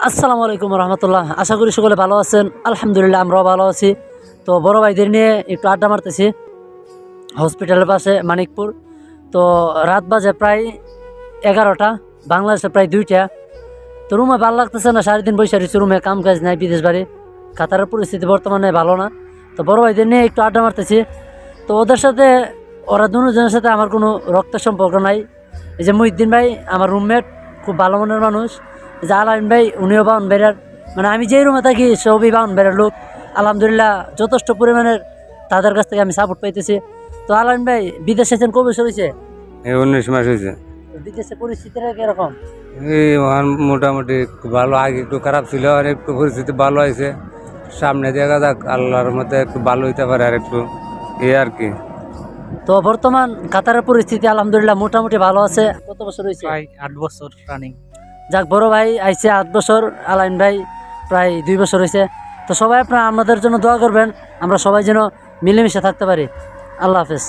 আসসালামু আলাইকুম রহমতুল্লাহ। আশা করি সকলে ভালো আছেন। আলহামদুলিল্লাহ আমরাও ভালো আছি। তো বড় ভাইদের নিয়ে একটু আড্ডা মারতেছি হসপিটালের পাশে মানিকপুর। তো রাত বাজে প্রায় 11টা, বাংলাদেশে প্রায় 2টা। তো রুমে ভালো লাগতেছে না, সারাদিন বসে রয়েছে রুমে, কাম কাজ নাই, বিদেশ বাড়ি। কাতারের পরিস্থিতি বর্তমানে ভালো না। তো বড় ভাইদের নিয়ে একটু আড্ডা মারতেছি। তো ওদের সাথে, ওরা দুজনের সাথে আমার কোনো রক্তের সম্পর্ক নাই। এই যে মুহিদ্দিন ভাই আমার রুমমেট, খুব ভালো মনের মানুষ। যে আলামিন ভাই, উনিও বাউন বেড়ার, মানে আমি যেই রুমে থাকি সবই বাউন বেড়ার লোক। আলহামদুলিল্লাহ যথেষ্ট পরিমাণের তাদের কাছ থেকে আমি সাপোর্ট পাইতেছি। তো আলামিন ভাই বিদেশে এসেছেন কবে হয়েছে? 19 মাস হয়েছে। বিদেশের পরিস্থিতিটা কিরকম? এই মোটামুটি একটু ভালো, আগে একটু খারাপ ছিল, আর একটু পরিস্থিতি ভালো হয়েছে। সামনে দেখা যাক, আল্লাহর মধ্যে একটু ভালো হইতে পারে আর একটু, এই আর কি। তো বর্তমান কাতারের পরিস্থিতি আলহামদুলিল্লাহ মোটামুটি ভালো আছে। কত বছর হয়েছে? প্রায় 8 বছর রানিং। যাক, বড় ভাই আইছে 8 বছর, আলাইন ভাই প্রায় 2 বছর হয়েছে। তো সবাই আপনারা আমাদের জন্য দোয়া করবেন, আমরা সবাই যেন মিলেমিশে থাকতে পারি। আল্লাহ হাফেজ।